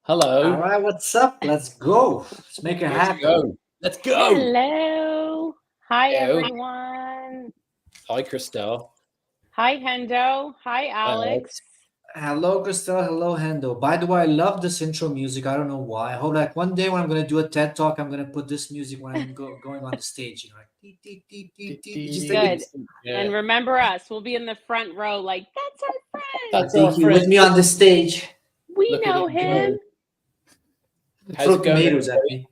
Hello. All right, what's up? Let's go. Let's make it Let's happen. go. Let's go. Hello. Hi, Hello. everyone. Hi, Christelle. Hi, Hendo. Hi, Hi, Alex. Alex. Hello, Christelle. Hello, Hendo. By the way, I love this intro music. I don't know why. I hope like one day when I'm gonna do a TED talk, I'm gonna put this music when I'm going on the stage. You know, like dee, dee, dee, dee, dee. Just like Good. Yeah, And remember us. We'll be in the front row like, that's our friend. that's take our you with friend. me on the stage. We Look at know him him. go. How's Throw it going, tomatoes at everybody? me.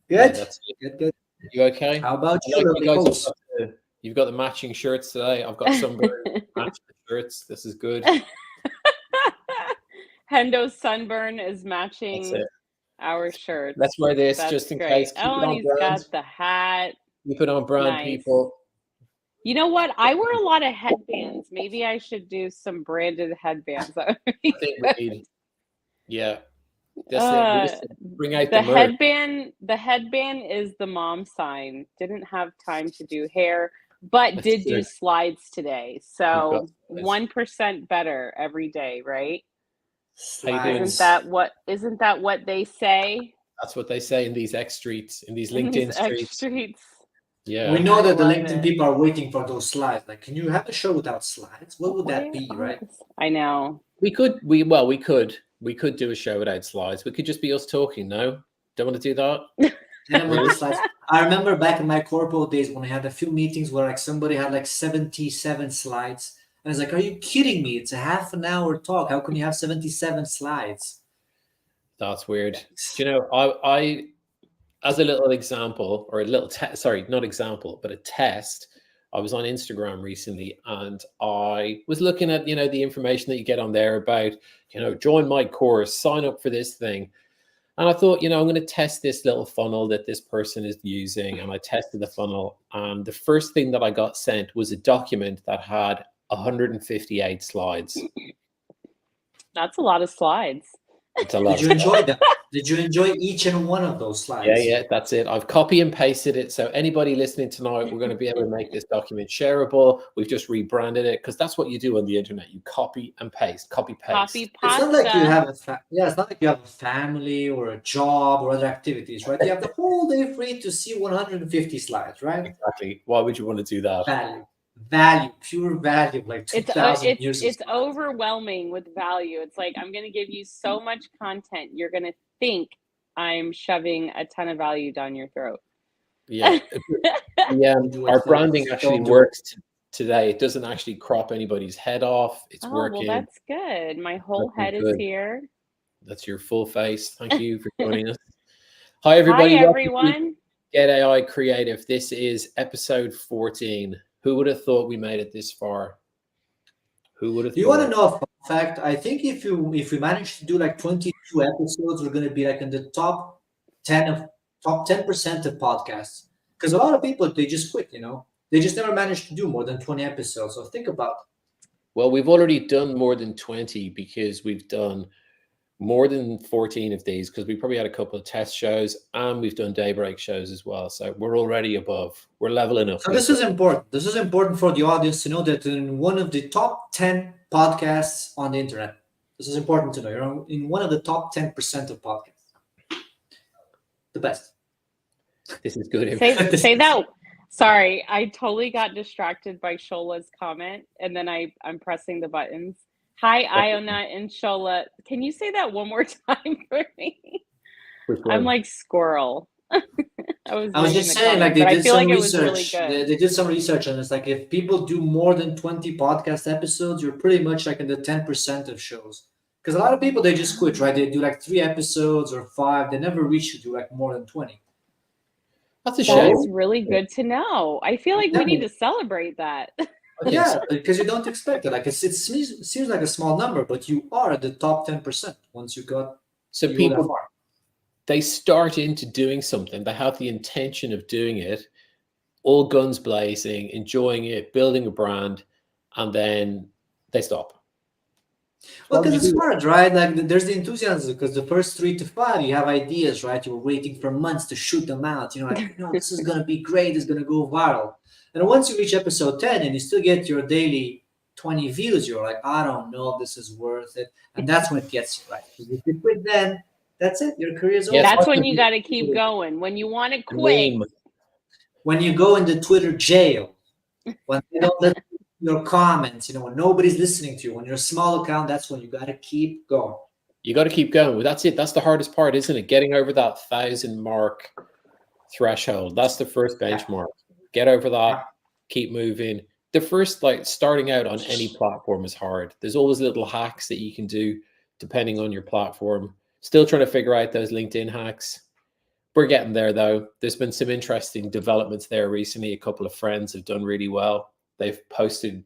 Yeah, Good. that's it. Good. Good. You okay? How about I you, like you lovely guys have host? got you've got the matching shirts today. I've got sunburn matching shirts. This is good. Hendo's sunburn is That's matching it. our shirts. Let's wear this That's just in great. case. Keep Oh, it and on he's brand. got the hat. Keep it on brand, Nice. people. You know what? I wear a lot of headbands. Maybe I should do some branded headbands. That would be I think we good. need. Yeah. That's it. We just bring out The the merch. headband is the mom sign. Didn't have time to do hair, but That's did do good. slides today. We've got So slides. 1% better every day, right? How you doing? Slides. Isn't that what they say That's what they say in these X streets, in these in LinkedIn these X streets. streets? Yeah. We know I that the love LinkedIn it. people are waiting for those slides. Like, can you have a show without slides? What would that Where be, are right? I know. We could do a show without slides. We could just be us talking, no? Don't want to do that? And with Really? the slides. I remember back in my corporate days when I had a few meetings where like somebody had like 77 slides. And I was like, are you kidding me? It's a half an hour talk. How can you have 77 slides? That's weird. Do you know, I as a little example, or a little test, sorry, not example, but a test, I was on Instagram recently and I was looking at, the information that you get on there about, join my course, sign up for this thing. And I thought, I'm going to test this little funnel that this person is using. And I tested the funnel. And the first thing that I got sent was a document that had 158 slides. That's a lot of slides. It's a lot Did of you slides. enjoy them? Did you enjoy each and one of those slides? Yeah, that's it. I've copy and pasted it. So anybody listening tonight, we're going to be able to make this document shareable. We've just rebranded it because that's what you do on the internet. You copy and paste, copy paste. Copy It's not like you pasta. have it's not like you have a family or a job or other activities, right? You have the whole day free to see 150 slides, right? Exactly. Why would you want to do that? Value, pure value, like It's 2,000 years of it's slides. overwhelming with value. It's like I'm going to give you so much content. You're going to think I'm shoving a ton of value down your throat. Yeah. Yeah. You do it Our first. branding actually Don't do works today. It doesn't actually crop anybody's head off. It's Oh, working. well, that's good. My whole Looking head is good. here. That's your full face. Thank you for joining us. Hi, everybody. Hi, Welcome to everyone. Get AI Creative. This is episode 14. Who would have thought we made it this far? Who would have Do you want to thought? know a fun fact? I think if we manage to do like 22 episodes, we're going to be like in the top 10% of podcasts. Because a lot of people they just quit, they just never managed to do more than 20 episodes. So think about it. Well, we've already done more than 20 because we've done more than 14 of these because we probably had a couple of test shows and we've done daybreak shows as well. So we're already above. We're leveling up. So this is important. This is important for the audience to know that in one of the top 10 podcasts on the internet. This is important to know. You're in one of the top 10% of podcasts. The best. This is good. Say that. Sorry, I totally got distracted by Shola's comment, and then I'm pressing the buttons. Hi, Iona and Shola. Can you say that one more time for me? I'm like squirrel. I was just saying, like they did some research. They did some research, and it's like if people do more than 20 podcast episodes, you're pretty much like in the 10% of shows. Because a lot of people they just quit, right? They do like 3 episodes or 5. They never reach to do like more than 20. That's a shame. That's really good to know. I feel like we need to celebrate that. Yeah, because you don't expect it. Like it seems like a small number, but you are at the top 10% once you got. So people, they start into doing something. They have the intention of doing it, all guns blazing, enjoying it, building a brand, and then they stop. Well, because it's hard, right? Like there's the enthusiasm. Because the first 3 to 5, you have ideas, right? You're waiting for months to shoot them out. Like, this is gonna be great. It's gonna go viral. And once you reach episode 10 and you still get your daily 20 views, you're like, I don't know if this is worth it. And that's when it gets you, right? If you quit then, that's it. Your career's over. That's when you got to keep going. When you want to quit. When you go into Twitter jail, when they don't listen to your comments, when nobody's listening to you, when you're a small account, that's when you got to keep going. You got to keep going. Well, that's it. That's the hardest part, isn't it? Getting over that 1,000 mark threshold. That's the first benchmark. Get over that. Keep moving. The first, starting out on any platform is hard. There's always little hacks that you can do depending on your platform. Still trying to figure out those LinkedIn hacks. We're getting there, though. There's been some interesting developments there recently. A couple of friends have done really well. They've posted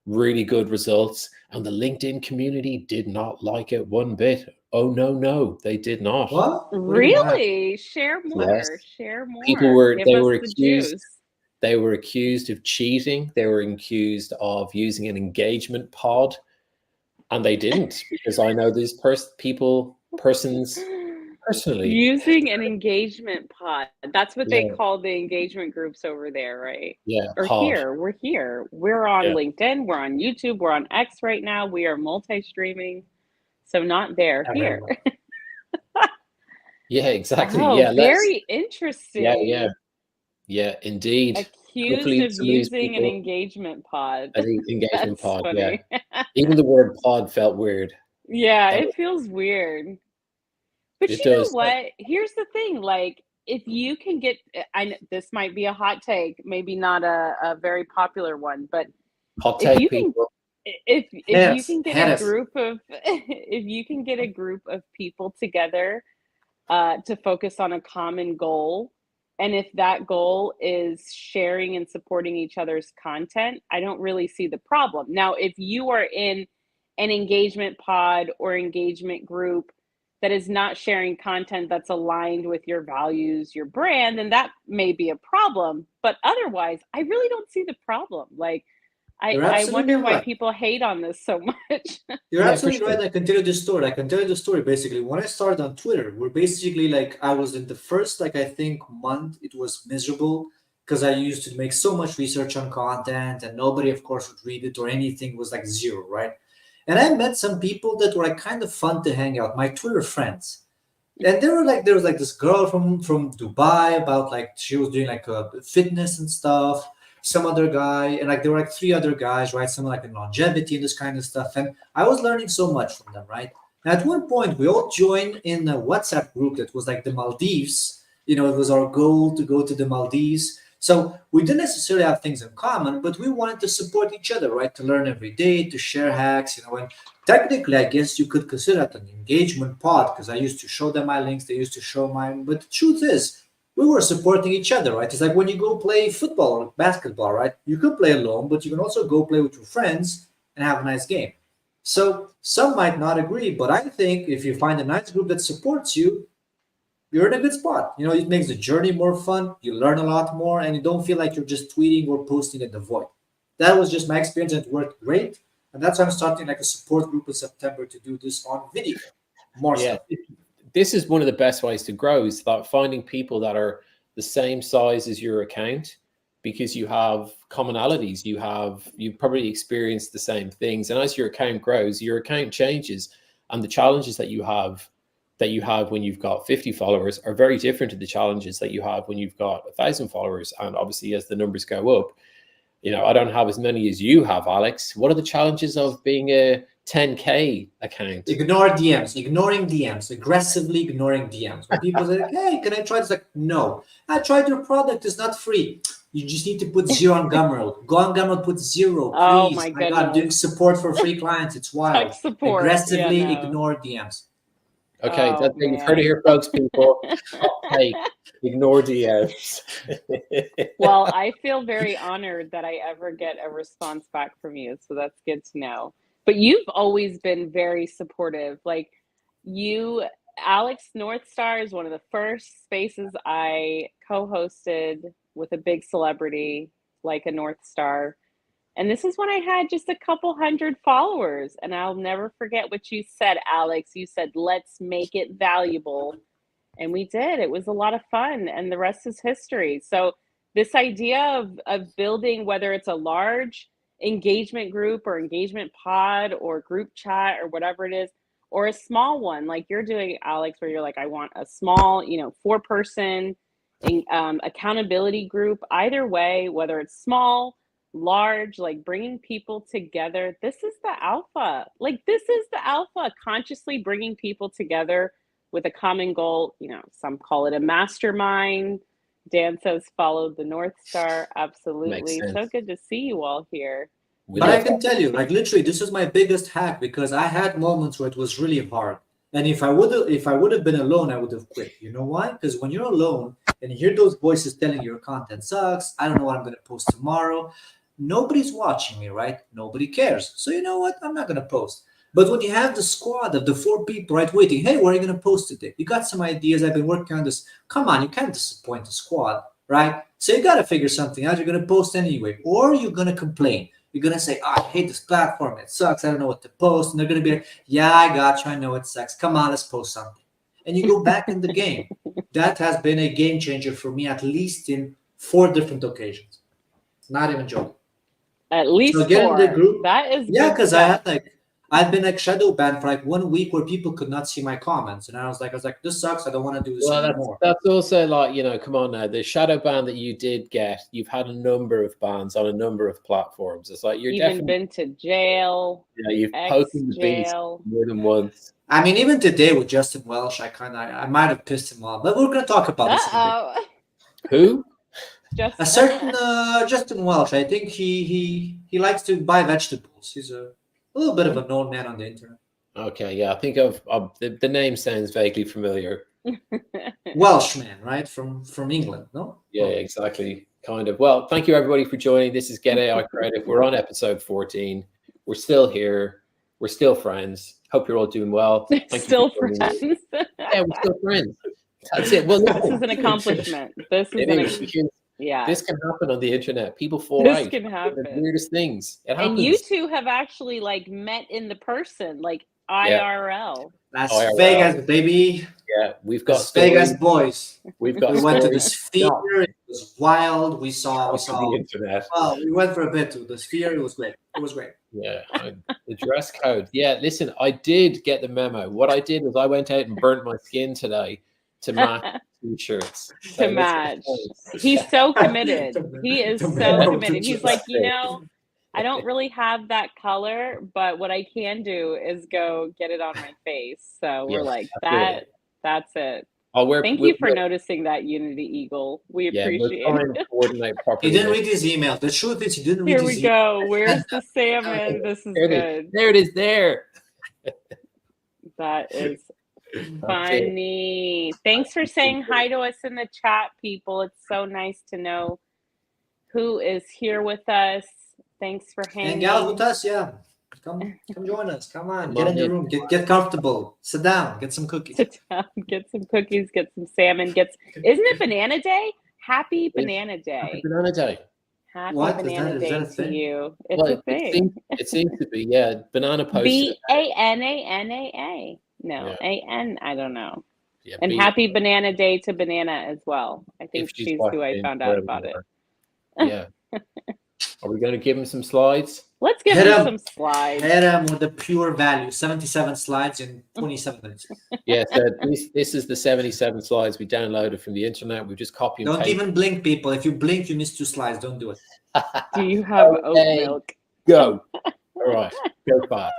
really good results, and the LinkedIn community did not like it one bit. Oh, no, they did not. What? Really? Share more. Yes. Share more. People were accused. They were accused of cheating. They were accused of using an engagement pod, and they didn't, because I know these persons personally. Using an engagement pod. That's what they call the engagement groups over there, right? Yeah. Or pod. We're here. We're on LinkedIn. We're on YouTube. We're on X right now. We are multi-streaming. So not there. Here. Yeah, exactly. Oh, yeah. Very interesting. Yeah, indeed. Accused of using an engagement pod. An engagement pod, funny. Yeah. Even the word pod felt weird. Yeah, it feels weird. But you know what? Here's the thing. If you can get, this might be a hot take, maybe not a very popular one, but hot take people. If you can get a group of, if you can get a group of people together to focus on a common goal, and if that goal is sharing and supporting each other's content, I don't really see the problem. Now, if you are in an engagement pod or engagement group that is not sharing content that's aligned with your values, your brand, then that may be a problem. But otherwise, I really don't see the problem. I wonder why people hate on this so much. You're absolutely right. I can tell you the story. Basically, when I started on Twitter, we're basically I was in the first, I think, month, it was miserable because I used to make so much research on content and nobody, of course, would read it or anything. Was zero, right? And I met some people that were kind of fun to hang out, my Twitter friends. And there was this girl from Dubai about she was doing fitness and stuff. Some other guy, and there were 3 other guys, right? Some in longevity and this kind of stuff. And I was learning so much from them, right? And at one point, we all joined in a WhatsApp group that was the Maldives. It was our goal to go to the Maldives. So we didn't necessarily have things in common, but we wanted to support each other, right? To learn every day, to share hacks, and technically, I guess you could consider it an engagement pod because I used to show them my links, they used to show mine. But the truth is, we were supporting each other, right? It's when you go play football or basketball, right? You can play alone, but you can also go play with your friends and have a nice game. So some might not agree, but I think if you find a nice group that supports you, you're in a good spot. It makes the journey more fun. You learn a lot more, and you don't feel like you're just tweeting or posting at the void. That was just my experience, and it worked great. And that's why I'm starting a support group in September to do this on video. More stuff. This is one of the best ways to grow, is that finding people that are the same size as your account, because you have commonalities. You've probably experienced the same things. And as your account grows, your account changes, and the challenges that you have when you've got 50 followers are very different to the challenges that you have when you've got 1,000 followers. And obviously, as the numbers go up, I don't have as many as you have, Alex. What are the challenges of being a 10K account? Ignoring DMs, aggressively ignoring DMs. When people say, hey, can I try this? No, I tried your product. It's not free. You just need to put 0 on Gumroad. Go on Gumroad, put 0. Please. Oh my goodness. God, I'm doing support for free clients. It's wild. Aggressively ignore DMs. Okay, you've heard it here, folks, people. Hey, ignore DMs. Well, I feel very honored that I ever get a response back from you. So that's good to know. But you've always been very supportive. Alex Northstar is one of the first spaces I co-hosted with a big celebrity like a Northstar. And this is when I had just a couple hundred followers. And I'll never forget what you said, Alex. You said, let's make it valuable. And we did. It was a lot of fun. And the rest is history. So this idea of building, whether it's a large engagement group or engagement pod or group chat or whatever it is, or a small one like you're doing, Alex, where you're like, I want a small, 4-person accountability group. Either way, whether it's small, large, like bringing people together, this is the alpha. Like, this is the alpha, consciously bringing people together with a common goal. Some call it a mastermind. Dan says, follow the North Star. Absolutely. So good to see you all here. But I can tell you, like, literally, this is my biggest hack, because I had moments where it was really hard. And if I would have been alone, I would have quit. You know why? Because when you're alone and you hear those voices telling you your content sucks, I don't know what I'm going to post tomorrow, nobody's watching me, right? Nobody cares. So you know what? I'm not going to post. But when you have the squad of the 4 people, right, waiting, hey, what are you going to post today? You got some ideas. I've been working on this. Come on, you can't disappoint the squad, right? So you got to figure something out. You're going to post anyway, or you're going to complain. You're going to say, I hate this platform. It sucks. I don't know what to post. And they're going to be like, yeah, I got you. I know it sucks. Come on, let's post something. And you go back in the game. That has been a game changer for me, at least in 4 different occasions. Not even joking. At least so get 4. In the group. That is because I've been shadow banned for 1 week where people could not see my comments, and I was like, this sucks. I don't want to do this anymore. That's also come on now. The shadow ban that you did get, you've had a number of bans on a number of platforms. It's like you're even been to jail. Yeah, you've poked the beast more than once. I mean, even today with Justin Welsh, I might have pissed him off, but we're gonna talk about this. Who? A certain Justin Welsh. I think he likes to buy vegetables. He's a little bit of a known man on the internet. Okay, yeah, I think of the name sounds vaguely familiar. Welshman, right? From England, no? Yeah, exactly. Kind of. Well, thank you everybody for joining. This is Get AI Creative. We're on episode 14. We're still here. We're still friends. Hope you're all doing well. Still friends. Yeah, we're still friends. That's it. Well, this is an accomplishment. This can happen on the internet. People fall this out. This can happen. The weirdest things. It happens. And you two have actually met in the person, IRL. Las Vegas, baby. Yeah, we've got Las Vegas boys. We went to the Sphere. It was wild. We saw the internet. Well, we went for a bit to the Sphere. It was great. Yeah, the dress code. Yeah, listen, I did get the memo. What I did was I went out and burnt my skin today to match t-shirts. To match. He's so committed. He is so committed. He's like, I don't really have that color, but what I can do is go get it on my face. So we're like, that's it. Thank you for noticing that, Unity Eagle. We appreciate it. He didn't read his email. The truth is, he didn't read his email. Here we go. Where's the salmon? This is good. There it is. There. That is funny. Thanks for saying hi to us in the chat, people. It's so nice to know who is here with us. Thanks for hanging. And gals with us, yeah. Come join us. Come on, get in the room. Get comfortable. Sit down. Get some cookies. Sit down. Get some cookies. Get some salmon. Isn't it Banana Day? Happy Banana Day. Happy Banana Day. Happy Banana Day to you. It's a thing. It seems to be. Yeah, banana post. BANANAA. No, AN. I don't know. Yeah, and happy Banana Day to Banana as well. I think she's who I found out about it. Yeah. Are we going to give him some slides? Let's give him some slides. Hit him with the pure value. 77 slides in 27 minutes. Yeah, so this is the 77 slides we downloaded from the internet. We just copy and paste. Don't even blink, people. If you blink, you miss 2 slides. Don't do it. Do you have oat milk? Go. All right. Go fast.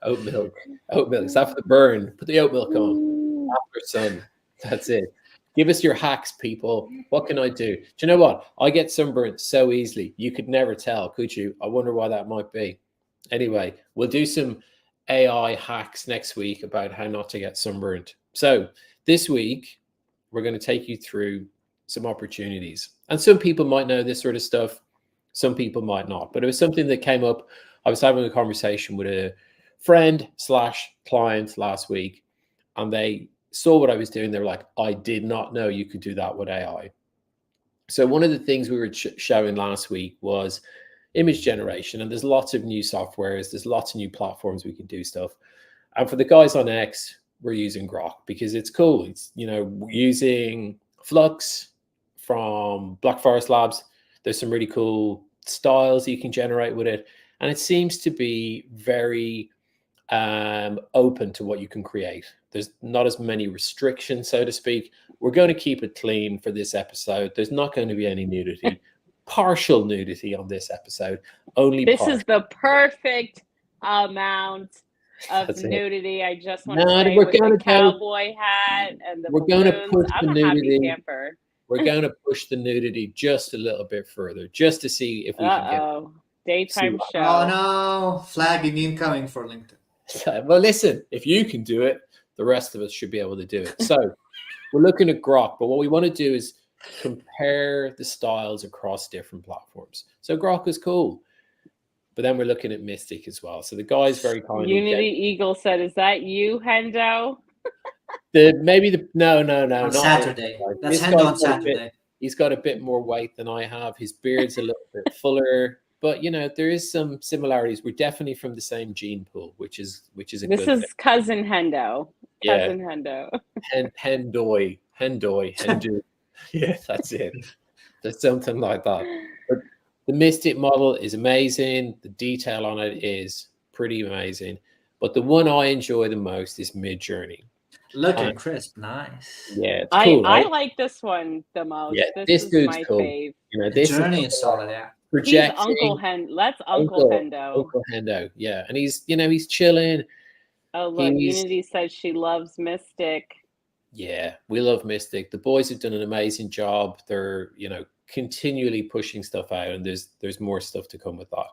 Oat milk. Is that for the burn? Put the oat milk on. After sun. That's it. Give us your hacks, people. What can I do? Do you know what? I get sunburnt so easily. You could never tell, could you? I wonder why that might be. Anyway, we'll do some AI hacks next week about how not to get sunburnt. So this week, we're going to take you through some opportunities. And some people might know this sort of stuff. Some people might not. But it was something that came up. I was having a conversation with a friend/client last week, and they saw what I was doing. They were like, I did not know you could do that with AI. So one of the things we were showing last week was image generation. And there's lots of new softwares. There's lots of new platforms we can do stuff. And for the guys on X, we're using Grok because it's cool. It's, we're using Flux from Black Forest Labs. There's some really cool styles you can generate with it. And it seems to be very open to what you can create. There's not as many restrictions, so to speak. We're going to keep it clean for this episode. There's not going to be any nudity, partial nudity on this episode. Only this partial. Is the perfect amount of nudity. I just want to say, with the cowboy hat and the balloons, I'm a happy camper. We're going to push the nudity just a little bit further, just to see if we can get daytime show. Oh no, flagging incoming for LinkedIn. Well, listen, if you can do it, the rest of us should be able to do it. So we're looking at Grok, but what we want to do is compare the styles across different platforms. So Grok is cool, but then we're looking at Mystic as well. So the guy's very kindly. Unity Eagle said, "Is that you, Hendo?" No, on Saturday. That's Hendo on Saturday. He's got a bit more weight than I have. His beard's a little bit fuller, but there is some similarities. We're definitely from the same gene pool, which is a good thing. This is cousin Hendo. Cousin Hendo. Hendu. Yeah, that's it. There's something like that. But the Mystic model is amazing. The detail on it is pretty amazing. But the one I enjoy the most is Midjourney. Looking crisp, nice. Yeah, it's cool, I like this one the most. Yeah, this dude's cool. Fave. This Journey is solid. Yeah, projecting. He's Uncle Hendo. Uncle Hendo. Yeah, and he's chilling. Oh look, Unity says she loves Mystic. Yeah, we love Mystic. The boys have done an amazing job. They're continually pushing stuff out, and there's more stuff to come with that.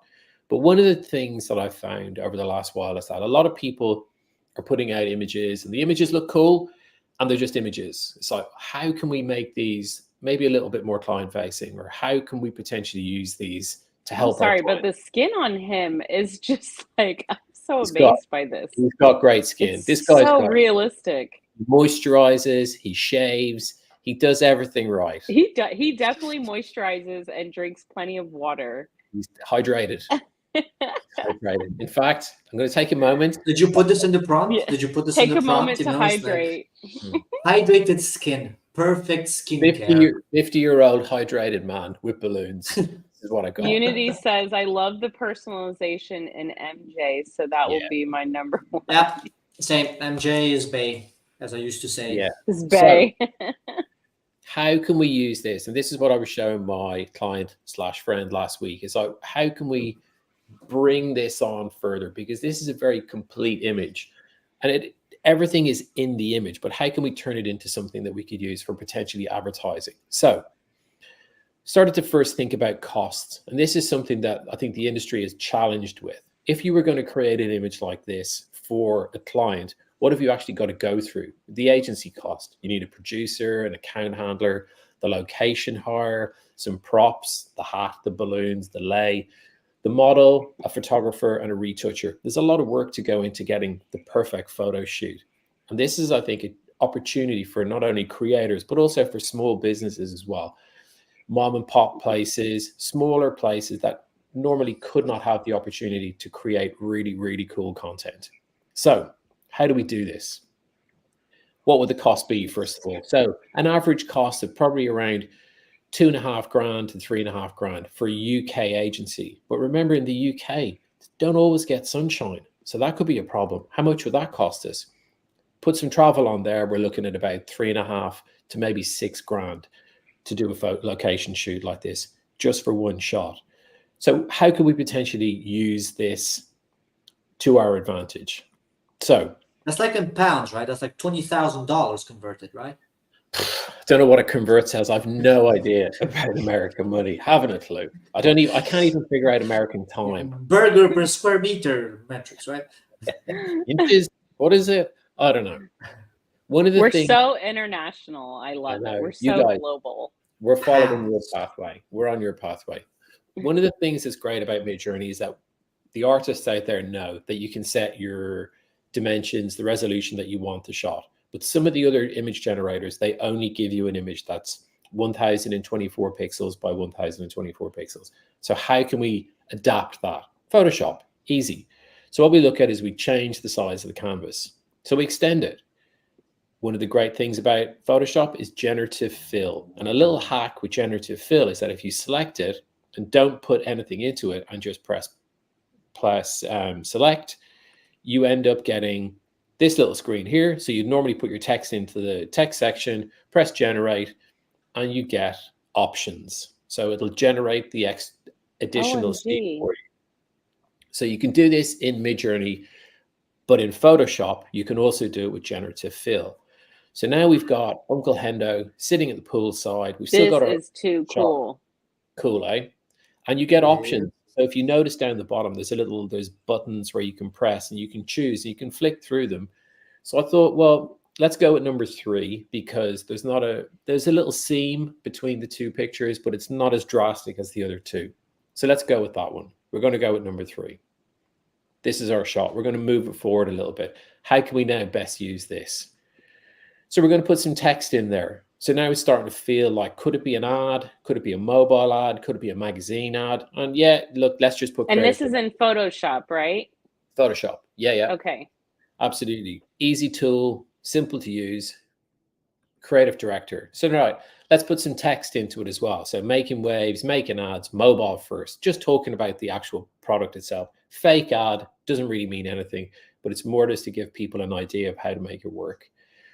But one of the things that I've found over the last while is that a lot of people are putting out images, and the images look cool, and they're just images. It's like, how can we make these maybe a little bit more client facing, or how can we potentially use these to help? Sorry, but the skin on him is just like, I'm so amazed by this. He's got great skin. This guy's so realistic. He moisturizes, he shaves, he does everything right. He definitely moisturizes and drinks plenty of water. He's hydrated. Hydrated. In fact, I'm going to take a moment. Did you put this in the prompt? Yeah. Did you put this in the prompt? Take a moment to hydrate. Hydrated skin. Perfect skincare. 50-year-old hydrated man with balloons. This is what I got. Unity says, I love the personalization in MJ, so that will be my number one. Yep. Same. MJ is bae, as I used to say. Yeah. It's bae. So, how can we use this? And this is what I was showing my client/friend last week. Is like, how can we bring this on further? Because this is a very complete image, and everything is in the image, but how can we turn it into something that we could use for potentially advertising? So started to first think about costs. And this is something that I think the industry is challenged with. If you were going to create an image like this for a client, what have you actually got to go through? The agency cost. You need a producer, an account handler, the location hire, some props, the hat, the balloons, the lay, the model, a photographer, and a retoucher. There's a lot of work to go into getting the perfect photo shoot. And this is, I think, an opportunity for not only creators, but also for small businesses as well. Mom and pop places, smaller places that normally could not have the opportunity to create really, really cool content. So how do we do this? What would the cost be, first of all? So an average cost of probably around $2,500 to $3,500 for a UK agency. But remember, in the UK, don't always get sunshine. So that could be a problem. How much would that cost us? Put some travel on there. We're looking at about $3,500 to maybe $6,000 to do a location shoot like this, just for one shot. So how could we potentially use this to our advantage? So that's like in pounds, right? That's like $20,000 converted, right? I don't know what it converts as. I've no idea about American money. Haven't a clue. I can't even figure out American time. Burger per square meter metrics, right? Inches. What is it? I don't know. One of the things, we're so international. I love that. We're so global. We're following your pathway. We're on your pathway. One of the things that's great about Midjourney is that the artists out there know that you can set your dimensions, the resolution that you want the shot. But some of the other image generators, they only give you an image that's 1024 pixels by 1024 pixels. So how can we adapt that? Photoshop, easy. So what we look at is we change the size of the canvas. So we extend it. One of the great things about Photoshop is generative fill. And a little hack with generative fill is that if you select it and don't put anything into it and just press select, you end up getting this little screen here. So you'd normally put your text into the text section, press generate, and you get options. So it'll generate the additional scene for you. So you can do this in Midjourney, but in Photoshop, you can also do it with generative fill. So now we've got Uncle Hendo sitting at the poolside. We've still got our This is too cool. Cool, eh? And you get options. So if you notice down the bottom, there's buttons where you can press and you can choose, and you can flick through them. So I thought, well, let's go with number 3, because there's a little seam between the 2 pictures, but it's not as drastic as the other 2. So let's go with that one. We're going to go with number 3. This is our shot. We're going to move it forward a little bit. How can we now best use this? So we're going to put some text in there. So now it's starting to feel like, could it be an ad? Could it be a mobile ad? Could it be a magazine ad? And yeah, look, let's just put. And this is in Photoshop, right? Photoshop. Yeah. Okay. Absolutely. Easy tool, simple to use, creative director. So right, let's put some text into it as well. So making waves, making ads, mobile first, just talking about the actual product itself. Fake ad doesn't really mean anything, but it's more just to give people an idea of how to make it work.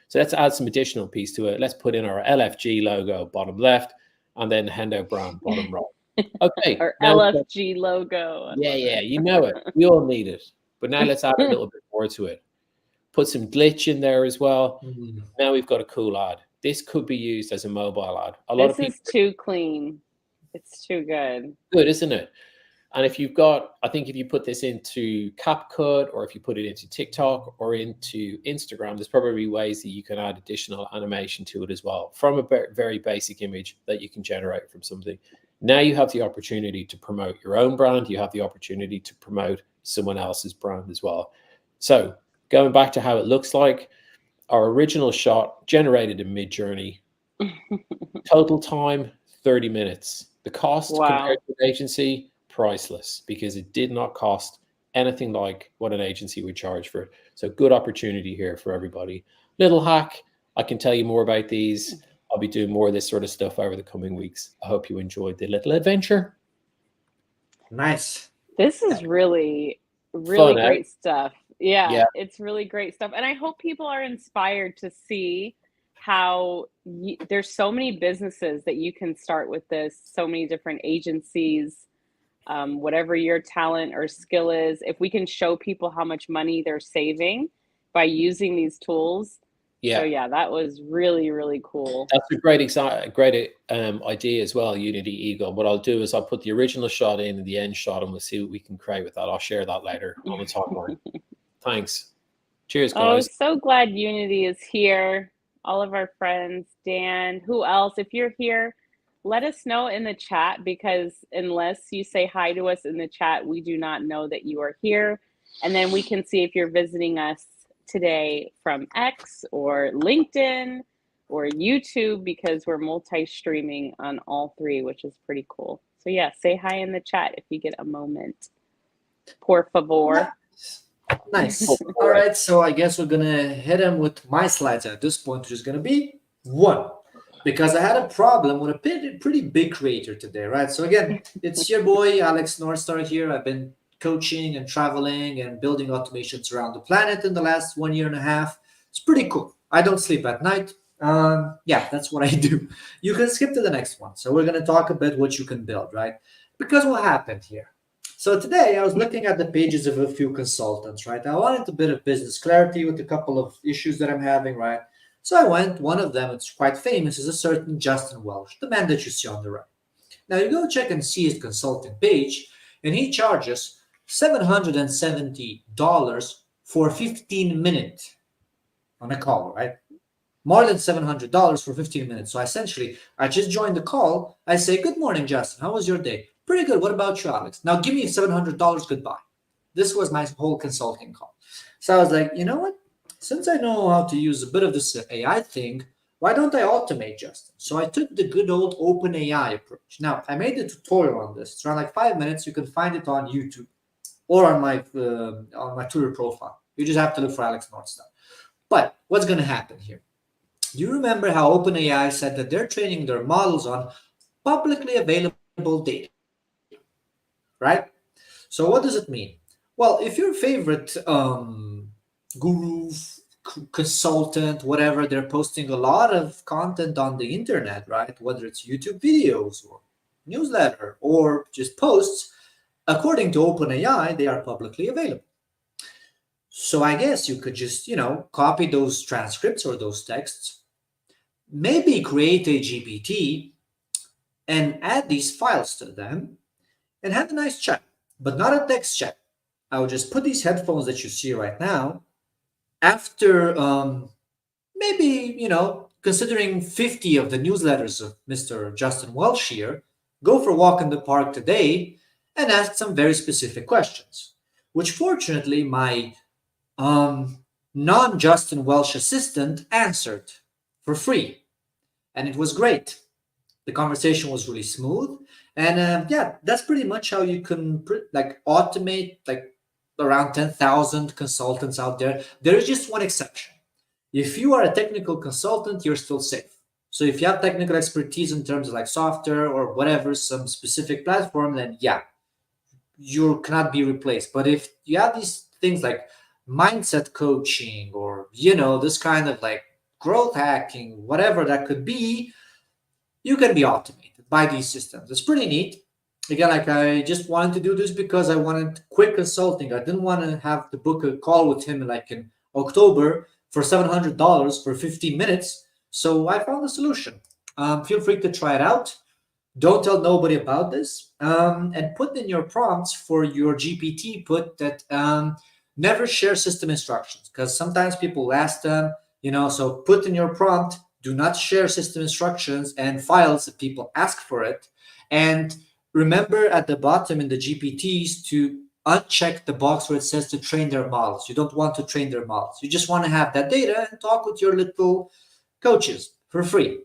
So let's add some additional piece to it. Let's put in our LFG logo, bottom left, and then Hendo brand, bottom right. Okay. Our LFG logo. Yeah, you know it. We all need it. But now let's add a little bit more to it. Put some glitch in there as well. Mm-hmm. Now we've got a cool ad. This could be used as a mobile ad. This is too clean. It's too good. Good, isn't it? And if you put this into CapCut, or if you put it into TikTok or into Instagram, there's probably ways that you can add additional animation to it as well, from a very basic image that you can generate from something. Now you have the opportunity to promote your own brand. You have the opportunity to promote someone else's brand as well. So going back to how it looks like, our original shot generated in Midjourney, total time, 30 minutes. The cost compared to an agency, priceless, because it did not cost anything like what an agency would charge for it. So good opportunity here for everybody. Little hack, I can tell you more about these. I'll be doing more of this sort of stuff over the coming weeks. I hope you enjoyed the little adventure. Nice. This is really fun, great stuff. Yeah, it's really great stuff. And I hope people are inspired to see how there's so many businesses that you can start with this, so many different agencies. Whatever your talent or skill is, if we can show people how much money they're saving by using these tools. So that was really, really cool. That's a great idea as well, Unity Eagle. What I'll do is I'll put the original shot in and the end shot, and we'll see what we can create with that. I'll share that later on the timeline. Thanks. Cheers, guys. Oh, so glad Unity is here. All of our friends, Dan, who else? If you're here, let us know in the chat, because unless you say hi to us in the chat, we do not know that you are here. And then we can see if you're visiting us today from X or LinkedIn or YouTube, because we're multi-streaming on all 3, which is pretty cool. So yeah, say hi in the chat if you get a moment. Por favor. Nice. All right, so I guess we're gonna hit him with my slides at this point, which is gonna be 1. Because I had a problem with a pretty big creator today, right? So again, it's your boy, Alex Northstar here. I've been coaching and traveling and building automations around the planet in the last 1.5 years. It's pretty cool. I don't sleep at night. That's what I do. You can skip to the next one. So we're going to talk a bit what you can build, right? Because what happened here? So today I was looking at the pages of a few consultants, right? I wanted a bit of business clarity with a couple of issues that I'm having, right? So I went, one of them, it's quite famous, is a certain Justin Welsh, the man that you see on the right. Now you go check and see his consulting page, and he charges $770 for 15 minutes on a call, right? More than $700 for 15 minutes. So essentially, I just joined the call. I say, good morning, Justin. How was your day? Pretty good. What about you, Alex? Now give me $700. Goodbye. This was my whole consulting call. So I was like, you know what? Since I know how to use a bit of this AI thing, why don't I automate Justin? So I took the good old OpenAI approach. Now, I made a tutorial on this. It's around like 5 minutes. You can find it on YouTube or on my Twitter profile. You just have to look for Alex Northstar. But what's going to happen here? Do you remember how OpenAI said that they're training their models on publicly available data? right? So what does it mean? Well, if your favorite guru, consultant, whatever, they're posting a lot of content on the internet, right? Whether it's YouTube videos or newsletter or just posts, according to OpenAI, they are publicly available. So I guess you could just, copy those transcripts or those texts, maybe create a GPT and add these files to them and have a nice chat, but not a text chat. I would just put these headphones that you see right now after maybe, considering 50 of the newsletters of Mr. Justin Welsh here, go for a walk in the park today and ask some very specific questions, which fortunately my non-Justin Welsh assistant answered for free. And it was great. The conversation was really smooth. And that's pretty much how you can automate around 10,000 consultants out there. There is just one exception. If you are a technical consultant, you're still safe. So if you have technical expertise in terms of software or whatever, some specific platform, then you cannot be replaced. But if you have these things like mindset coaching or, this kind of growth hacking, whatever that could be, you can be automated by these systems. It's pretty neat. Again, I just wanted to do this because I wanted quick consulting. I didn't want to have to book a call with him in October for $700 for 15 minutes. So I found a solution. Feel free to try it out. Don't tell nobody about this. And put in your prompts for your GPT, put that never share system instructions, because sometimes people ask them, so put in your prompt, do not share system instructions and files if people ask for it. And remember at the bottom in the GPTs to uncheck the box where it says to train their models. You don't want to train their models. You just want to have that data and talk with your little coaches for free.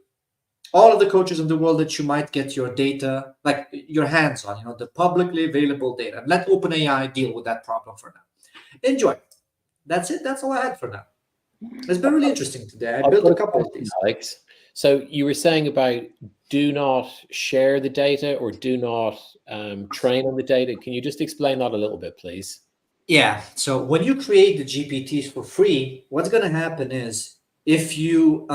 All of the coaches in the world that you might get your data, your hands on, the publicly available data. And let OpenAI deal with that problem for now. Enjoy. That's it. That's all I had for now. It's been really interesting today. I built a couple of these. Alex. So you were saying about do not share the data or do not train on the data. Can you just explain that a little bit, please? Yeah. So when you create the GPTs for free, what's going to happen is if you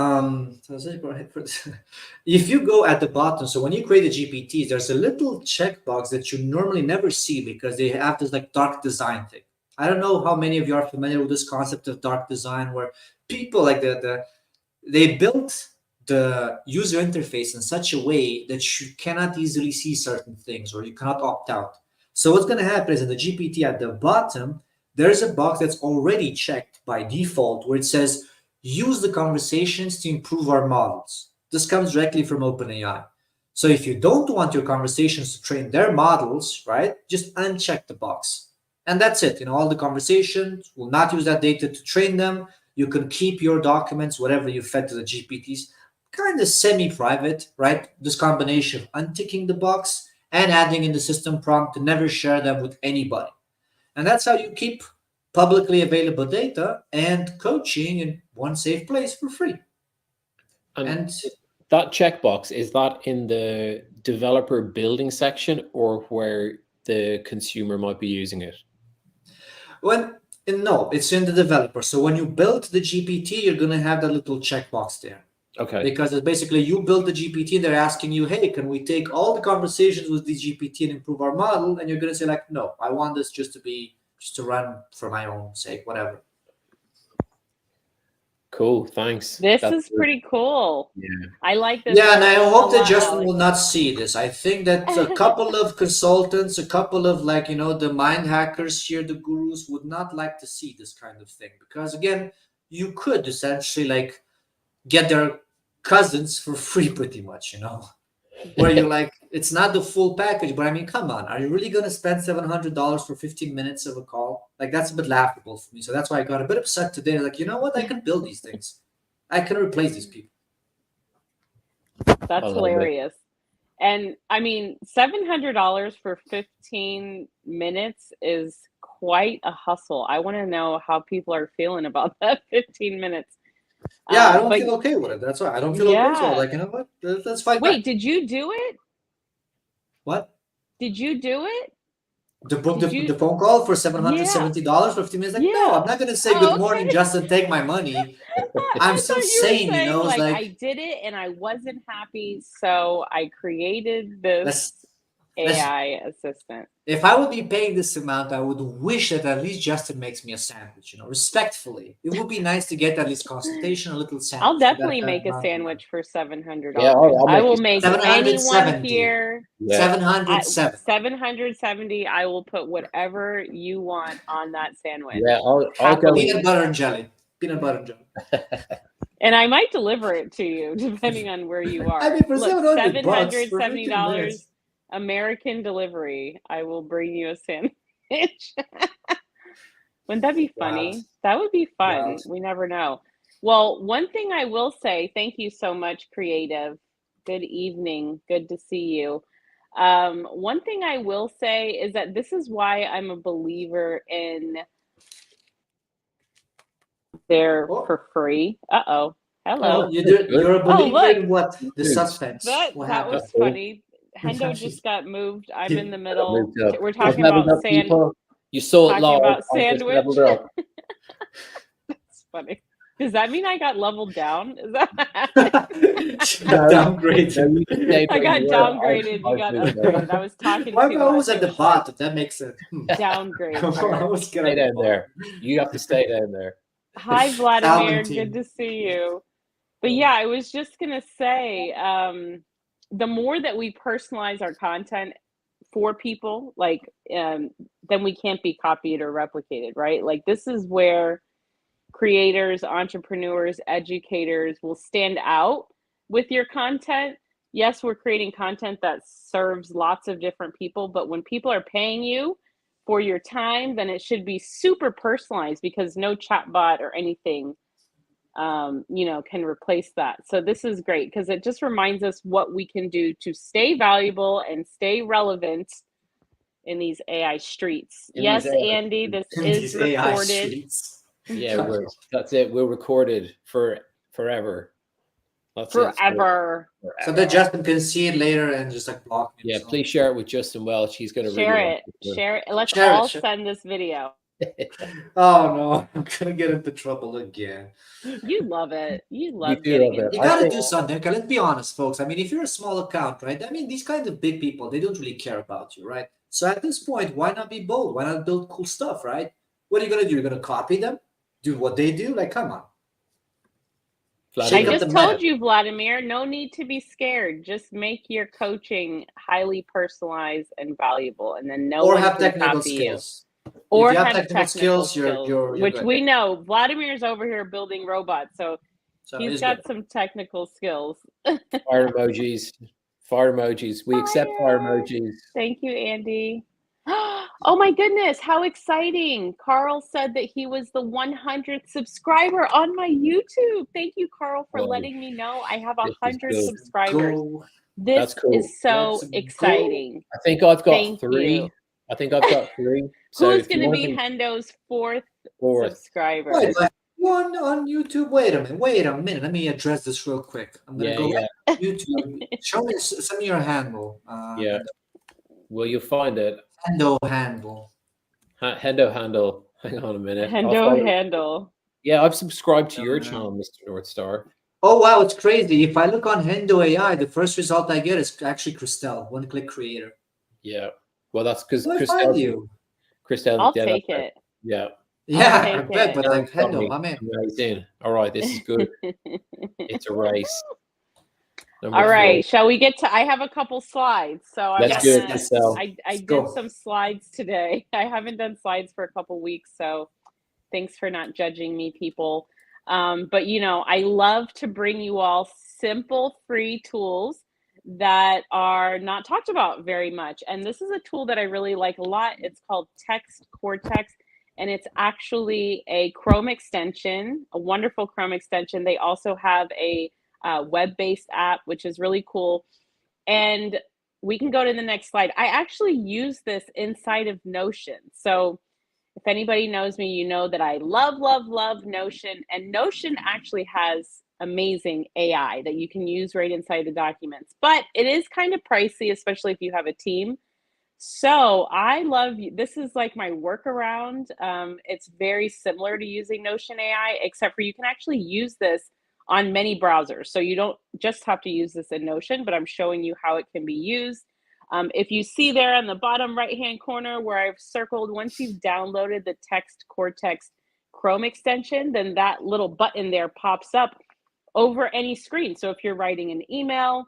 if you go at the bottom, so when you create the GPTs, there's a little checkbox that you normally never see because they have this dark design thing. I don't know how many of you are familiar with this concept of dark design, where people they built the user interface in such a way that you cannot easily see certain things or you cannot opt out. So what's going to happen is in the GPT at the bottom, there's a box that's already checked by default where it says, use the conversations to improve our models. This comes directly from OpenAI. So if you don't want your conversations to train their models, right, just uncheck the box. And that's it. All the conversations will not use that data to train them. You can keep your documents, whatever you fed to the GPTs, kind of semi-private, right? This combination of unticking the box and adding in the system prompt to never share them with anybody. And that's how you keep publicly available data and coaching in one safe place for free. And that checkbox, is that in the developer building section or where the consumer might be using it? No, it's in the developer. So when you build the GPT, you're going to have that little checkbox there. Okay. Because it's basically you build the GPT, they're asking you, hey, can we take all the conversations with the GPT and improve our model? And you're going to say no, I want this just to run for my own sake, whatever. Cool, thanks. That's pretty cool. Yeah, I like this. Yeah, and I hope that Justin will not see this. I think that a couple of consultants, a couple of the mind hackers here, the gurus, would not like to see this kind of thing. Because again, you could essentially get their cousins for free pretty much, where you're it's not the full package, but I mean, come on, are you really going to spend $700 for 15 minutes of a call? That's a bit laughable for me. So that's why I got a bit upset today. You know what? I can build these things. I can replace these people. That's hilarious. And I mean, $700 for 15 minutes is quite a hustle. I want to know how people are feeling about that 15 minutes. Yeah, I don't feel okay with it. That's why I don't feel okay. So you know what? Let's fight. Wait, did you do it? What? Did you do it? The phone call for $770 for 15 minutes. Like, no, I'm not gonna say good morning, Justin. Take my money. I'm still sane, you know. Like, I did it and I wasn't happy, so I created this AI assistant. If I would be paying this amount, I would wish that at least Justin makes me a sandwich, you know, respectfully. It would be nice to get at least consultation, a little sandwich. I'll definitely make a sandwich for $700. Yeah, I will make anyone here. 770. 770. I will put whatever you want on that sandwich. Yeah, I'll go peanut butter and jelly. Peanut butter and jelly. And I might deliver it to you depending on where you are. I mean, for Look, $770 American delivery. I will bring you a sandwich. Wouldn't that be funny? Wow. That would be fun. Wow. We never know. Well, one thing I will say, thank you so much, Creative. Good evening. Good to see you. One thing I will say is that this is why I'm a believer in for free. Uh-oh. Hello. Oh, you're a believer in what? The suspense. That was funny. Hendo just got moved. I'm in the middle. We're talking about sand. You saw it live. About sandwich. That's funny. Does that mean I got leveled down? Is that downgraded? I got downgraded. You got upgraded. I was talking. Why am I always at the bottom? That makes sense. Downgrade. Stay down there. You have to stay down there. Hi, Vladimir. Good to see you. But yeah, I was just gonna say, the more that we personalize our content for people, like, then we can't be copied or replicated, right? Like, this is where creators, entrepreneurs, educators will stand out with your content. Yes, we're creating content that serves lots of different people, but when people are paying you for your time, then it should be super personalized, because no chatbot or anything can replace that. So this is great because it just reminds us what we can do to stay valuable and stay relevant in these AI streets. Yes, Andy, this is recorded. Yeah, that's it. We're recorded forever. That's forever. So that Justin can see it later and just like block me. Yeah, please share it with Justin Welch. He's going to share it. Let's all send this video. Oh no, I'm gonna get into trouble again. You love it. You love it. You gotta do something. Okay, let's be honest, folks. I mean, if you're a small account, right? I mean, these kinds of big people, they don't really care about you, right? So at this point, why not be bold? Why not build cool stuff, right? What are you gonna do? You're gonna copy them? Do what they do? Like, come on. I just told you, Vladimir, no need to be scared. Just make your coaching highly personalized and valuable, and then no one can copy you. Or have technical skills, you're which good. We know Vladimir's over here building robots, so he's got some technical skills. Fire emojis. We accept fire emojis. Thank you, Andy. Oh my goodness, how exciting. Carl said that he was the 100th subscriber on my YouTube. Thank you, Carl, for letting me know I have 100 subscribers. This is so exciting. I think I've got 3. I think I've got 3. So who's going to be Hendo's fourth subscriber? One on YouTube. Wait a minute. Let me address this real quick. I'm going to go to YouTube. Send me your handle. Well, you'll find it. Hendo handle. Hendo handle. Hang on a minute. Hendo handle. Yeah, I've subscribed to your channel, Mr. Northstar. Oh, wow. It's crazy. If I look on Hendo AI, the first result I get is actually Christelle, one-click creator. Yeah. Well, that's because Christelle. I'll take it. Yeah. Yeah, I bet, but like Hendo, I'm in. Amazing. All right, this is good. It's a race. All right, shall we get to? I have a couple slides, so I did some slides today. I haven't done slides for a couple weeks, so thanks for not judging me, people. But I love to bring you all simple, free tools that are not talked about very much. And this is a tool that I really like a lot. It's called Text Cortex, and it's actually a Chrome extension, a wonderful Chrome extension. They also have a web-based app, which is really cool. And we can go to the next slide. I actually use this inside of Notion. So if anybody knows me, you know that I love, love, love Notion. And Notion actually has amazing AI that you can use right inside the documents. But it is kind of pricey, especially if you have a team. So I love, this is like my workaround. It's very similar to using Notion AI, except for you can actually use this on many browsers. So you don't just have to use this in Notion, but I'm showing you how it can be used. If you see there on the bottom right-hand corner where I've circled, once you've downloaded the Text Cortex Chrome extension, then that little button there pops up over any screen. So if you're writing an email,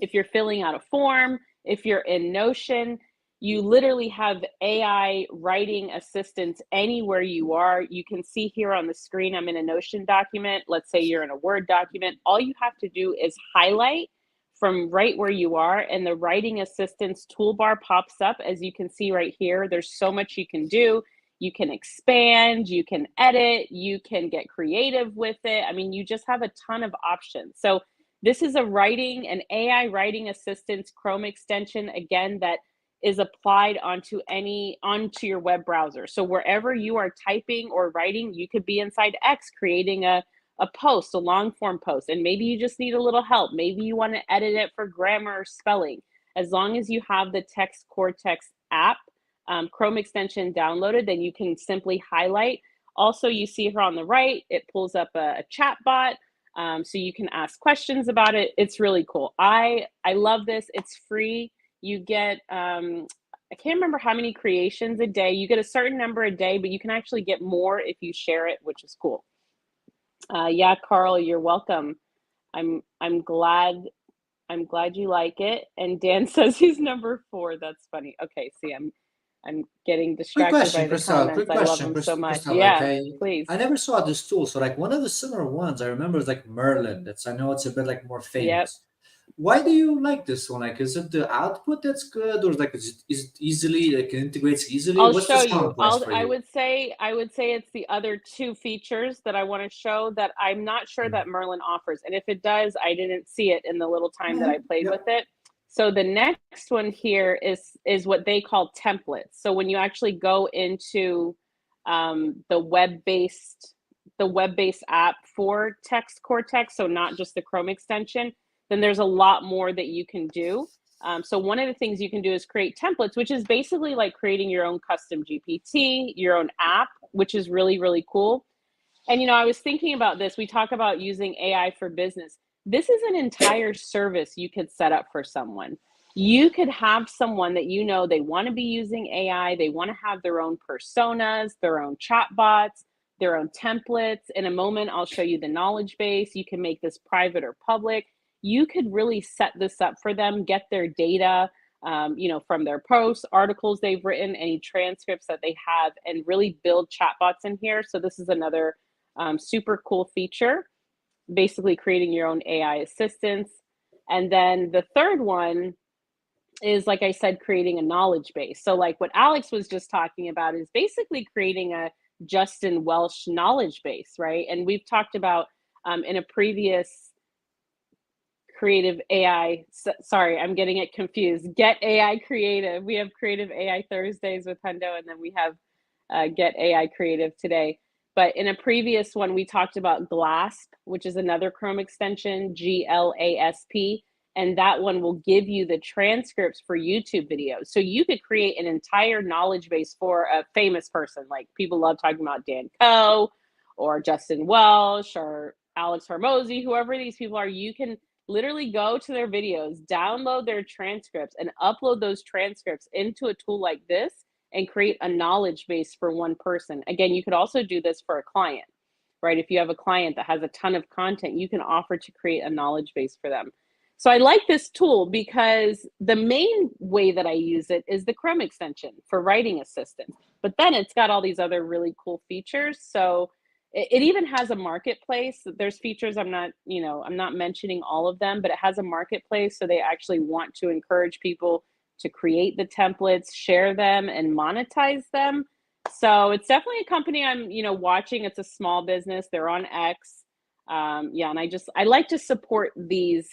if you're filling out a form, if you're in Notion, you literally have AI writing assistance anywhere you are. You can see here on the screen, I'm in a Notion document. Let's say you're in a Word document. All you have to do is highlight from right where you are, and the writing assistance toolbar pops up. As you can see right here, there's so much you can do. You can expand, you can edit, you can get creative with it. I mean, you just have a ton of options. So this is an AI writing assistance Chrome extension, again, that is applied onto your web browser. So wherever you are typing or writing, you could be inside X creating a post, a long form post, and maybe you just need a little help. Maybe you want to edit it for grammar or spelling. As long as you have the Text Cortex app, Chrome extension downloaded, then you can simply highlight. Also, you see here on the right, it pulls up a chat bot. So you can ask questions about it. It's really cool. I love this. It's free. You get, I can't remember how many creations a day. You get a certain number a day, but you can actually get more if you share it, which is cool. Yeah, Carl, you're welcome. I'm glad you like it. And Dan says he's number 4. That's funny. Okay, see, I'm getting distracted by the comments. I love them so much. Yeah, please. I never saw this tool. So like one of the similar ones I remember is like Merlin. I know it's a bit like more famous. Yep. Why do you like this one? Like, is it the output that's good, or like is it easily like it integrates easily? I'll show you. I would say it's the other 2 features that I want to show that I'm not sure that Merlin offers, and if it does, I didn't see it in the little time that I played with it. So the next one here is what they call templates. So when you actually go into the web-based app for Text Cortex, so not just the Chrome extension, then there's a lot more that you can do. So one of the things you can do is create templates, which is basically like creating your own custom GPT, your own app, which is really, really cool. And, I was thinking about this. We talk about using AI for business. This is an entire service you could set up for someone. You could have someone that they want to be using AI. They want to have their own personas, their own chatbots, their own templates. In a moment, I'll show you the knowledge base. You can make this private or public. You could really set this up for them, get their data, from their posts, articles they've written, any transcripts that they have, and really build chatbots in here. So this is another super cool feature, basically creating your own AI assistants. And then the third one is, like I said, creating a knowledge base. So like what Alex was just talking about is basically creating a Justin Welsh knowledge base, right? And we've talked about in a previous Creative AI, sorry, I'm getting it confused. Get AI Creative. We have Creative AI Thursdays with Hundo, and then we have Get AI Creative today. But in a previous one, we talked about GLASP, which is another Chrome extension, GLASP, and that one will give you the transcripts for YouTube videos. So you could create an entire knowledge base for a famous person. Like people love talking about Dan Coe or Justin Welsh or Alex Hormozi, whoever these people are. You can literally go to their videos, download their transcripts, and upload those transcripts into a tool like this and create a knowledge base for one person. Again, you could also do this for a client, right? If you have a client that has a ton of content, you can offer to create a knowledge base for them. So I like this tool because the main way that I use it is the Chrome extension for writing assistance, but then it's got all these other really cool features. So it even has a marketplace. There's features I'm not mentioning all of them, but it has a marketplace. So they actually want to encourage people to create the templates, share them, and monetize them. So it's definitely a company I'm, watching. It's a small business. They're on X. And I like to support these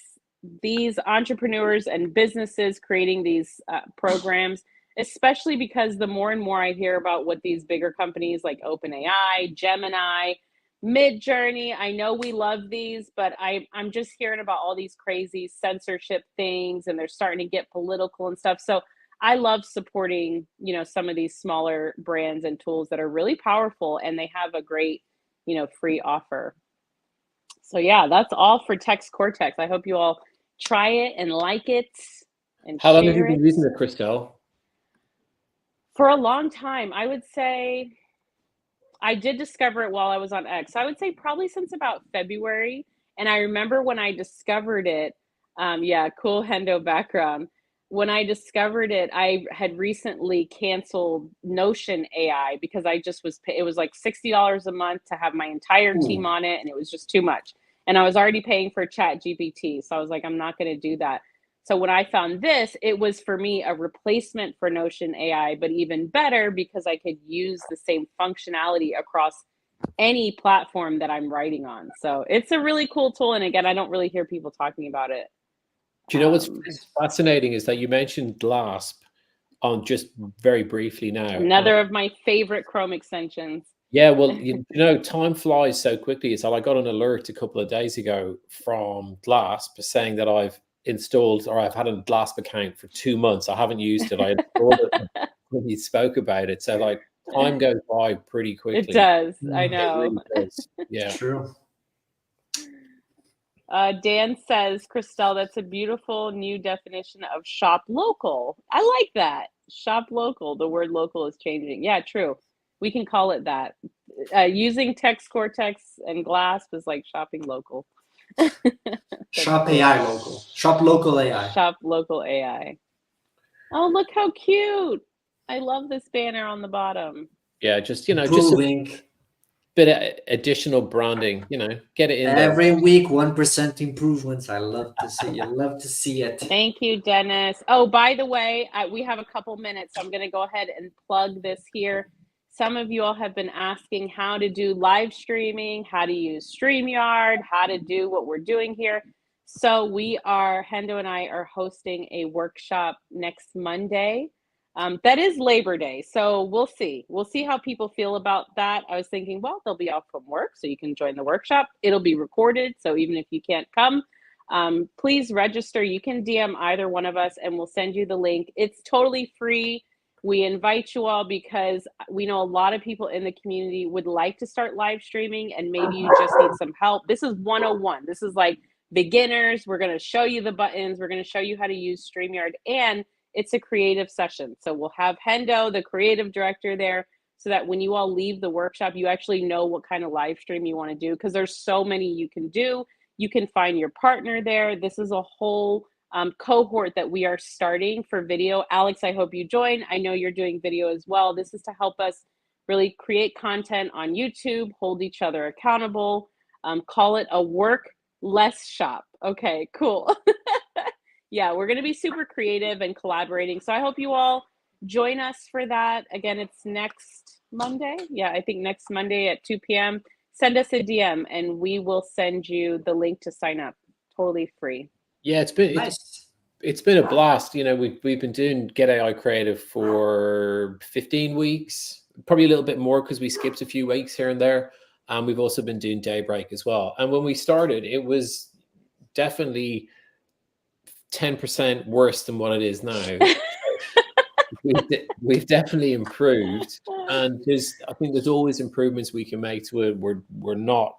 entrepreneurs and businesses creating these programs, especially because the more and more I hear about what these bigger companies like OpenAI, Gemini, Midjourney, I know we love these, but I'm just hearing about all these crazy censorship things, and they're starting to get political and stuff. So I love supporting, some of these smaller brands and tools that are really powerful and they have a great, free offer. So yeah, that's all for Text Cortex. I hope you all try it and like it and How long have you been using it, Christelle? For a long time. I would say I did discover it while I was on X. I would say probably since about February. And I remember when I discovered it, cool Hendo background. When I discovered it, I had recently canceled Notion AI because it was like $60 a month to have my entire team on it. And it was just too much. And I was already paying for ChatGPT. So I was like, I'm not going to do that. So when I found this, it was for me a replacement for Notion AI, but even better because I could use the same functionality across any platform that I'm writing on. So it's a really cool tool. And again, I don't really hear people talking about it. Do you know what's fascinating is that you mentioned GLASP on just very briefly now. Another of my favorite Chrome extensions. Yeah, well, time flies so quickly. So I got an alert a couple of days ago from GLASP saying that I've installed, or I've had a GLASP account for 2 months. I haven't used it. I installed it when you spoke about it. So like time goes by pretty quickly. It does. I know. It really does. Yeah. True. Dan says, Christelle, that's a beautiful new definition of shop local. I like that. Shop local. The word local is changing. Yeah, true. We can call it that. Using Text Cortex and GLASP is like shopping local. Shop AI local. Shop local AI. Shop local AI. Oh, look how cute. I love this banner on the bottom. Yeah, just, Blue just link. Bit of additional branding, get it in every there. week 1% improvements. I love to see. I love to see it. Thank you, Dennis. Oh, by the way, we have a couple minutes, so I'm going to go ahead and plug this here. Some of you all have been asking how to do live streaming, how to use StreamYard, how to do what we're doing here. So Hendo and I are hosting a workshop next Monday. That is Labor Day, so we'll see. We'll see how people feel about that. I was thinking, well, they'll be off from work, so you can join the workshop. It'll be recorded, so even if you can't come, please register. You can DM either one of us, and we'll send you the link. It's totally free. We invite you all because we know a lot of people in the community would like to start live streaming, and maybe you just need some help. This is 101. This is like beginners. We're going to show you the buttons. We're going to show you how to use StreamYard, and it's a creative session. So we'll have Hendo, the creative director, there so that when you all leave the workshop, you actually know what kind of live stream you want to do because there's so many you can do. You can find your partner there. This is a whole cohort that we are starting for video. Alex, I hope you join. I know you're doing video as well. This is to help us really create content on YouTube, hold each other accountable, call it a work less shop. Okay, cool. Yeah, we're going to be super creative and collaborating. So I hope you all join us for that. Again, it's next Monday. Yeah, I think next Monday at 2 p.m. Send us a DM and we will send you the link to sign up. Totally free. Yeah, it's been a blast. We've been doing Get AI Creative for 15 weeks, probably a little bit more because we skipped a few weeks here and there. And we've also been doing Daybreak as well. And when we started, it was definitely 10% worse than what it is now. We've definitely improved, and I think there's always improvements we can make to it. We're not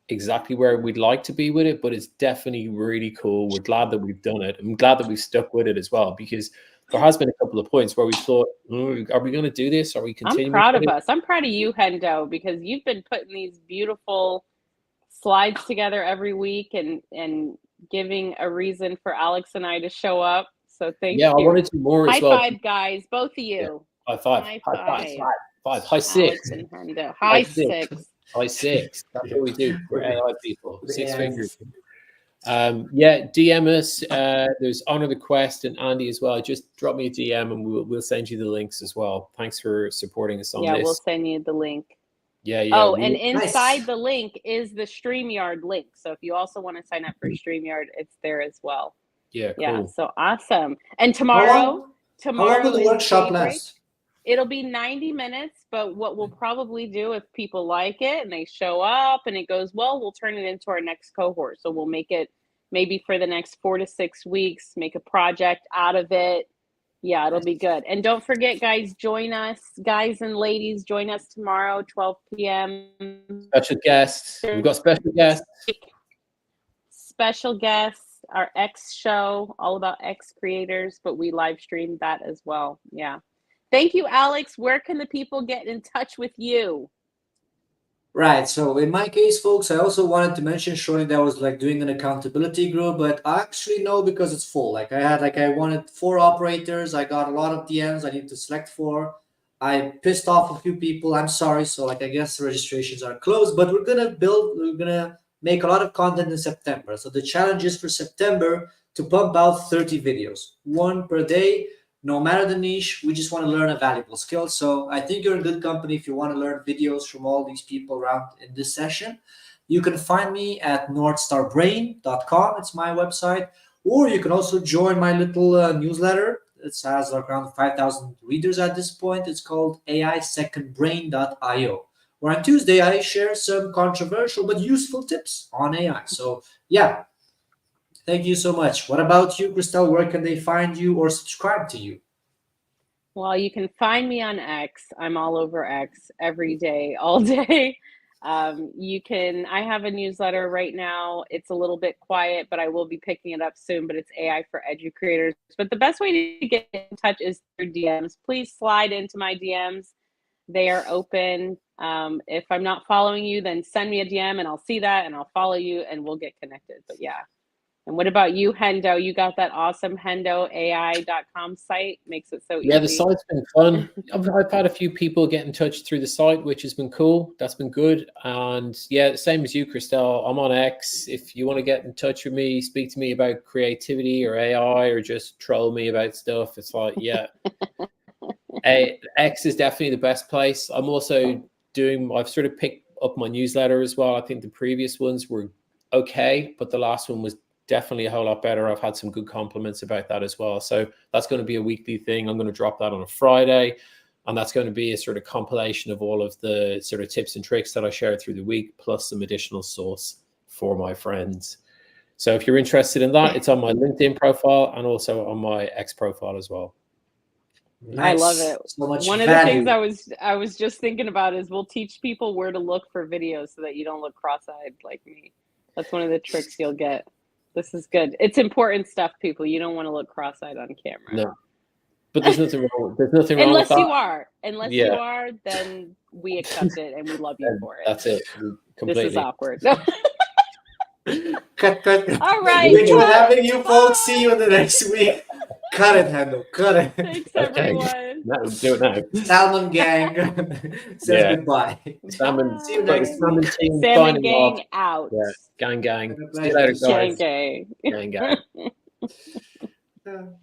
exactly where we'd like to be with it, but it's definitely really cool. We're glad that we've done it. I'm glad that we've stuck with it as well, because there has been a couple of points where we thought, are we going to do this? Are we continuing? I'm proud of us. I'm proud of you, Hendo, because you've been putting these beautiful slides together every week and giving a reason for Alex and I to show up. So thank you. Yeah, I wanted to do more as well. High five, guys, both of you. Yeah. High five. High six. Alex and Hendo. High six. High six. That's what we do. We're AI people. 6 fingers. DM us. There's Honor the Quest and Andy as well. Just drop me a DM and we'll send you the links as well. Thanks for supporting us on this. Yeah, we'll send you the link. Yeah. Oh, and inside the link is the StreamYard link. So if you also want to sign up for StreamYard, it's there as well. Yeah, cool. Yeah, so awesome. And tomorrow how long will the workshop last? It'll be 90 minutes, but what we'll probably do if people like it and they show up and it goes well, we'll turn it into our next cohort. So we'll make it maybe for the next 4 to 6 weeks, make a project out of it, Yeah, it'll be good. And don't forget, guys, join us, guys and ladies, join us tomorrow, 12 p.m. Special guests. We've got special guests. Special guests, our X show, all about X creators, but we live streamed that as well. Yeah. Thank you, Alex. Where can the people get in touch with you? Right. So in my case, folks, I also wanted to mention shortly that I was like doing an accountability group, but actually no, because it's full. Like I wanted 4 operators. I got a lot of DMs. I need to select 4. I pissed off a few people. I'm sorry. So like, I guess the registrations are closed, but we're going to make a lot of content in September. So the challenge is for September to pump out 30 videos, 1 per day. No matter the niche, we just want to learn a valuable skill. So I think you're in good company if you want to learn videos from all these people around in this session. You can find me at northstarbrain.com. It's my website. Or you can also join my little newsletter. It has around 5,000 readers at this point. It's called AIsecondbrain.io, where on Tuesday I share some controversial but useful tips on AI. So yeah. Thank you so much. What about you, Christelle? Where can they find you or subscribe to you? Well, you can find me on X. I'm all over X every day, all day. I have a newsletter right now. It's a little bit quiet, but I will be picking it up soon, but it's AI for Educreators. But the best way to get in touch is through DMs. Please slide into my DMs. They are open. If I'm not following you, then send me a DM and I'll see that and I'll follow you and we'll get connected. But yeah. And what about you, Hendo? You got that awesome hendoai.com site. Makes it so easy. Yeah, the site's been fun. I've had a few people get in touch through the site, which has been cool. That's been good. And yeah, same as you, Christelle. I'm on X. If you want to get in touch with me, speak to me about creativity or AI or just troll me about stuff, it's like, yeah. X is definitely the best place. I've sort of picked up my newsletter as well. I think the previous ones were okay, but the last one was definitely a whole lot better. I've had some good compliments about that as well. So that's going to be a weekly thing. I'm going to drop that on a Friday, and that's going to be a sort of compilation of all of the sort of tips and tricks that I shared through the week, plus some additional source for my friends. So if you're interested in that, it's on my LinkedIn profile and also on my X profile as well. Nice. I love it. So much One value. Of the things I was just thinking about is we'll teach people where to look for videos so that you don't look cross-eyed like me. That's one of the tricks you'll get. This is good. It's important stuff, people. You don't want to look cross-eyed on camera. No, but there's nothing wrong. There's nothing wrong unless with that. You are. Unless you are, then we accept it and we love you for it. That's it. Completely. This is awkward. Cut. All right. We're good having you, folks. See you in the next week. Cut it, Hendo. Cut it. Thanks, everyone. No, do it now. Salmon gang says goodbye. Salmon. See you next Salmon week. team. Salmon gang out. Yeah. Gang. See you later, guys. Gang. Gang.